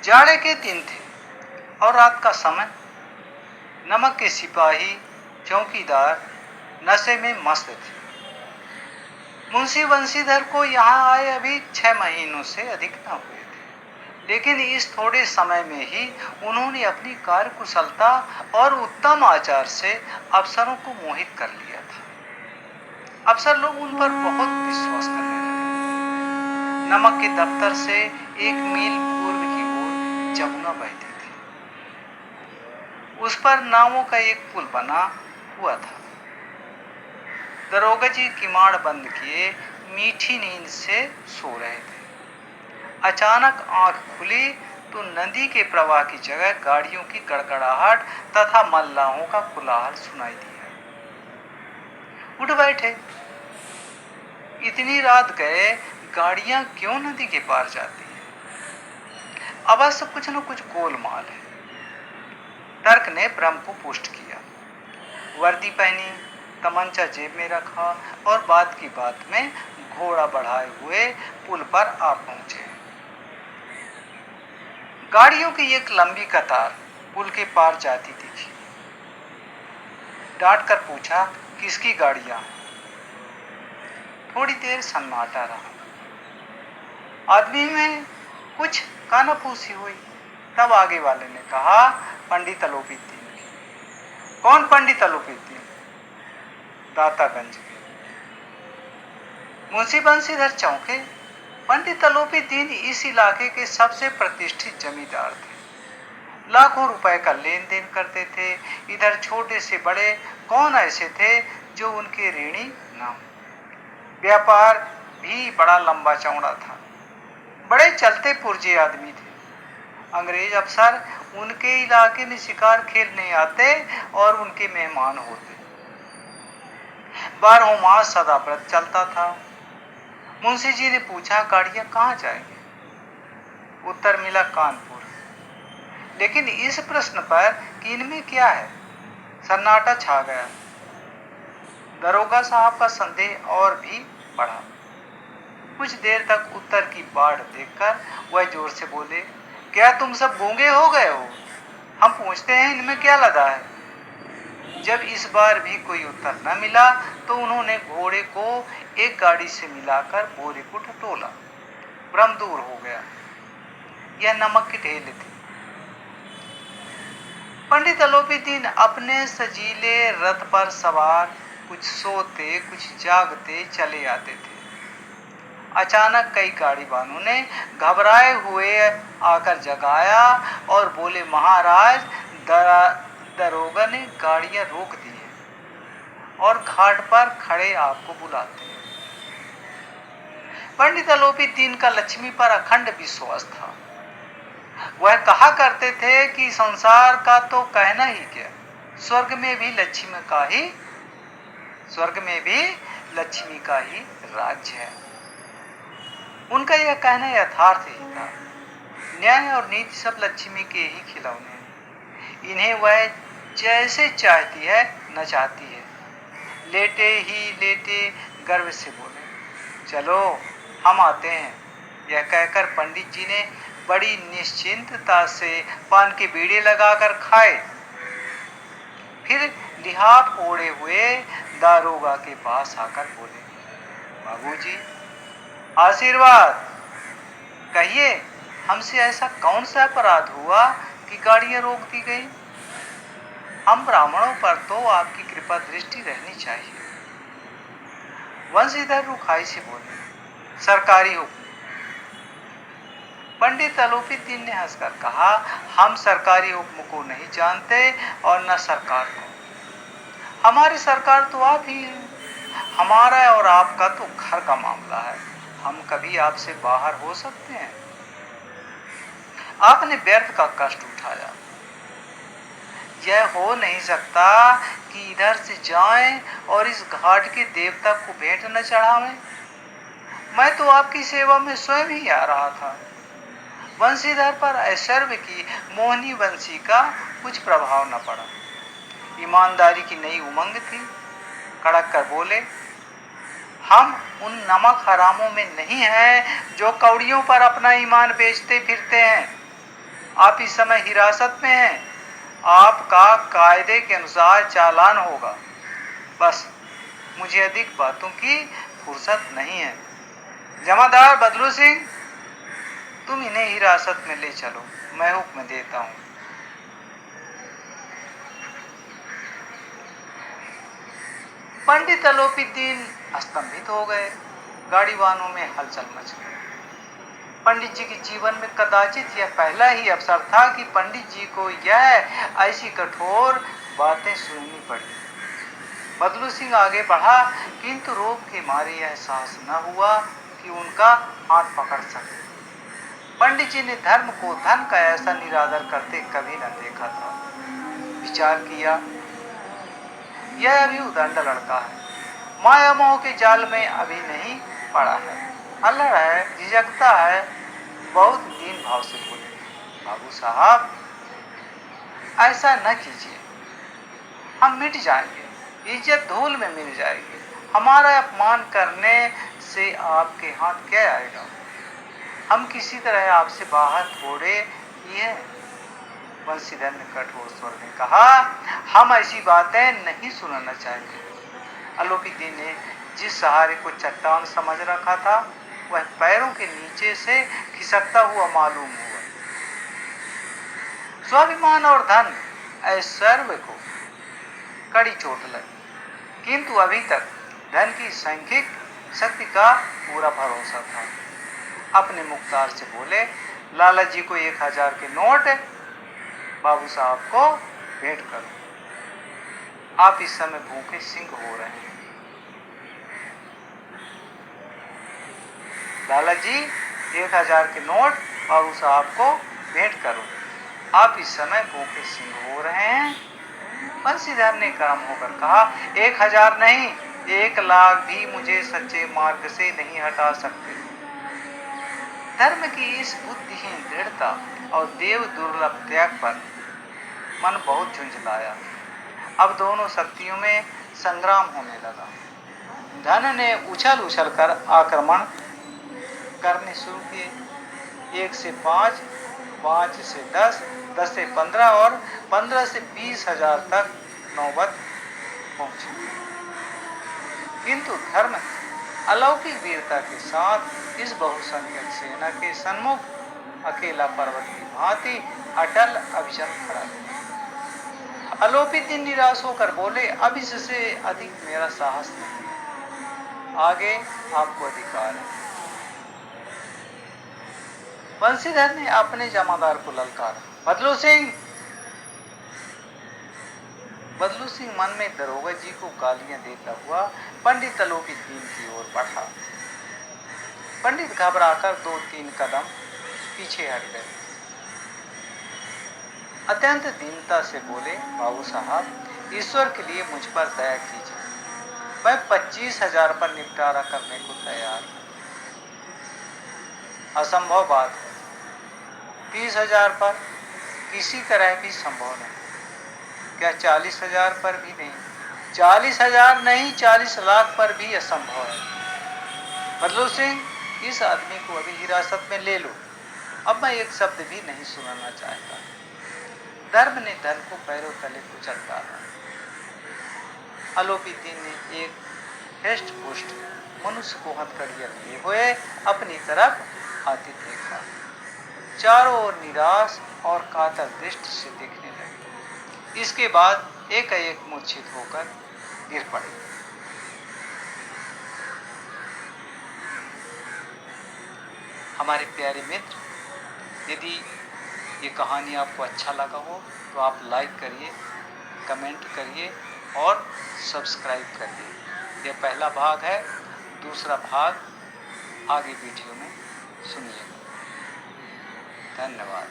जाड़े के दिन थे और रात का समय। नमक के सिपाही चौकीदार नशे में मस्त थे। मुंशी बंशीधर को यहाँ आए अभी 6 महीनों से अधिक न हुए थे, लेकिन इस थोड़े समय में ही उन्होंने अपनी कार्यकुशलता और उत्तम आचार से अफसरों को मोहित कर लिया था। अफसर लोग उन पर बहुत विश्वास करने लगे। नमक के दफ्तर से 1 मील पूर्व की ओर जमुना बहती थी। उस पर नावों का एक पुल बना हुआ था। दरोगा जी किवाड़ बंद किए मीठी नींद से सो रहे थे। अचानक आंख खुली तो नदी के प्रवाह की जगह गाड़ियों की गड़गड़ाहट तथा मल्लाहों का कोलाहल सुनाई दिया। उठ बैठे। इतनी रात गए, गाड़ियां क्यों नदी के पार जाती हैं? अवश्य कुछ न कुछ गोलमाल है। तर्क ने ब्रह्म को पुष्ट किया। वर्दी पहनी, तमंचा जेब में रखा और बात की बात में घोड़ा बढ़ाए हुए पुल पर आ पहुंचे। गाड़ियों की एक लंबी कतार पुल के पार जाती दिखी। डांट कर पूछा, किसकी गाड़ियां? थोड़ी देर सन्नाटा रहा। आदमी में कुछ कानाफूसी हुई। तब आगे वाले ने कहा, पंडित अलोपीदीन की। कौन पंडित अलोपीदीन? दातागंज के। मुंशी बंशीधर चौंके। पंडित अलोपीदीन इस इलाके के सबसे प्रतिष्ठित जमींदार थे। लाखों रुपए का लेन देन करते थे। इधर छोटे से बड़े कौन ऐसे थे जो उनके ऋणी न हो। व्यापार भी बड़ा लंबा चौड़ा था। बड़े चलते पुर्जे आदमी थे। अंग्रेज अफसर उनके इलाके में शिकार खेलने आते और उनके मेहमान होते। 12 मास सदा व्रत चलता था। मुंशी जी ने पूछा, गाड़ियां कहाँ जाएंगी? उत्तर मिला, कानपुर। लेकिन इस प्रश्न पर कि इनमें क्या है, सन्नाटा छा गया। दरोगा साहब का संदेह और भी बढ़ा। कुछ देर तक उत्तर की बाढ़ देखकर वह जोर से बोले, क्या तुम सब गूंगे हो गए हो? हम पूछते हैं इनमें क्या लदा है? जब इस बार भी कोई उत्तर न मिला तो उन्होंने घोड़े को एक गाड़ी से मिलाकर बोरे को टटोला। भ्रम दूर हो गया। यह नमक की ढेल थी। पंडित अलोपीदीन अपने सजीले रथ पर सवार कुछ सोते कुछ जागते चले आते थे। अचानक कई गाड़ी वालों ने घबराए हुए आकर जगाया और बोले, महाराज, दरोगा ने गाड़ियां रोक दी है और घाट पर खड़े आपको बुलाते हैं। पंडित अलोपीदीन का लक्ष्मी पर अखंड विश्वास था। वह कहा करते थे कि संसार का तो कहना ही क्या, स्वर्ग में भी लक्ष्मी का ही राज्य है। उनका यह कहना यथार्थ ही था। न्याय और नीति सब लक्ष्मी के ही खिलौने हैं। इन्हें वह जैसे चाहती है नचाती है। लेटे ही लेटे गर्व से बोले, चलो हम आते हैं। यह कहकर पंडित जी ने बड़ी निश्चिंतता से पान के बीड़े लगाकर खाए। फिर लिहाफ ओढ़े हुए दारोगा के पास आकर बोले, बाबूजी, आशीर्वाद। कहिए, हमसे ऐसा कौन सा अपराध हुआ कि गाड़ियां रोक दी गई? हम ब्राह्मणों पर तो आपकी कृपा दृष्टि रहनी चाहिए। वंशीधर रुखाई से बोले, सरकारी हुक्म। पंडित अलोपीदीन ने हंसकर कहा, हम सरकारी हुक्म को नहीं जानते और न सरकार को। हमारी सरकार तो आप ही हैं। हमारा और आपका तो घर का मामला है। हम कभी आपसे बाहर हो सकते हैं? आपने व्यर्थ का कष्ट उठाया। यह हो नहीं सकता कि इधर से जाएं और इस घाट के देवता को भेंट न चढ़ावें। मैं तो आपकी सेवा में स्वयं ही आ रहा था। वंशीधर पर ऐश्वर्य की मोहनी वंशी का कुछ प्रभाव न पड़ा। ईमानदारी की नई उमंग थी। कड़क कर बोले, हम उन नमक हरामों में नहीं हैं जो कौड़ियों पर अपना ईमान बेचते फिरते हैं। आप इस समय हिरासत में हैं। आपका कायदे के अनुसार चालान होगा। बस मुझे अधिक बातों की फुर्सत नहीं है। जमादार बदलू सिंह, तुम इन्हें हिरासत में ले चलो, मैं हुक्म देता हूँ। पंडित अलोपीदीन स्तंभित हो गए। गाड़ी वाहनों में हलचल मच गई। पंडित जी के जीवन में कदाचित यह पहला ही अवसर था कि पंडित जी को यह ऐसी कठोर बातें सुननी पड़ी। बदलू सिंह आगे बढ़ा, किंतु रोग के मारे यह साहस न हुआ कि उनका हाथ पकड़ सके। पंडित जी ने धर्म को धन का ऐसा निरादर करते कभी न देखा था। विचार किया, यह अभी उदंड लड़का है, माया मोह के जाल में अभी नहीं पड़ा है, अल्लड़ है, झिझकता है। बहुत दीन भाव से बोले, बाबू साहब ऐसा न कीजिए, हम मिट जाएंगे, इज्जत धूल में मिल जाएगी। हमारा अपमान करने से आपके हाथ क्या आएगा? हम किसी तरह आपसे बाहर थोड़े ही हैं। बंसीधर ने कठोर स्वर में कहा, हम ऐसी बातें नहीं सुनना चाहते। अलोपीदीन ने जिस सहारे को चट्टान समझ रखा था, वह पैरों के नीचे से खिसकता हुआ मालूम हुआ। स्वाभिमान और धन ऐश्वर्य को कड़ी चोट लगी, किंतु अभी तक धन की सांख्यिक शक्ति का पूरा भरोसा था। अपने मुख्तार से बोले, लाला जी को 1000 के नोट बाबू साहब को भेंट करो। आप इस समय भूखे सिंह हो रहे हैं। लाला जी 1000 के नोट बाबू साहब को भेंट करो। आप इस समय भूखे सिंह हो रहे हैं। बंसीधर ने गर्म होकर कहा, 1000 नहीं, 1 लाख भी मुझे सच्चे मार्ग से नहीं हटा सकते। धर्म की इस बुद्धिहीन दृढ़ता और देव दुर्लभ त्याग पर मन बहुत झुंझलाया। अब दोनों शक्तियों में संग्राम होने लगा। धन ने उछल उछल कर आक्रमण करने शुरू किए। 1 से 5, 5 से 10, 10 से 15 और 15 से 20 हजार तक नौबत पहुंची। किंतु धर्म अलौकिक वीरता के साथ इस बहुसंख्यक सेना के सन्मुख अकेला पर्वत की भांति अटल अविचल खड़ा रहा। अलोपीदीन निराश होकर बोले, अब इससे अधिक मेरा साहस नहीं, आगे आपको अधिकार है। बंसीधर ने अपने जमादार को ललकारा, बदलू सिंह। बदलू सिंह मन में दरोगा जी को गालियां देता हुआ पंडित अलोपीदीन की ओर बढ़ा। पंडित घबराकर 2-3 कदम पीछे हट गए। अत्यंत दीनता से बोले, बाबू साहब, ईश्वर के लिए मुझ पर दया कीजिए, मैं 25,000 पर निपटारा करने को तैयार हूं। असंभव बात है, 30,000 पर किसी तरह भी संभव नहीं। क्या 40,000 पर भी नहीं? 40,000 नहीं, 40 लाख पर भी असंभव है। बदलू सिंह, इस आदमी को अभी हिरासत में ले लो। अब मैं एक शब्द भी नहीं सुनाना चाहता। धर्म ने धन को पैरों तले कुचल डाला। अलोपीदीन ने एक हेस्ट पुष्ट मनुष्य को हथकड़ियां लिए हुए अपनी तरफ आते देखा। चारों ओर निराश और कातर दृष्टि से देखने लगे। इसके बाद एकाएक मूर्छित होकर गिर पड़े। हमारे प्यारे मित्र, यदि ये कहानी आपको अच्छा लगा हो तो आप लाइक करिए, कमेंट करिए और सब्सक्राइब करिए। यह पहला भाग है, दूसरा भाग आगे वीडियो में सुनिएगा। धन्यवाद।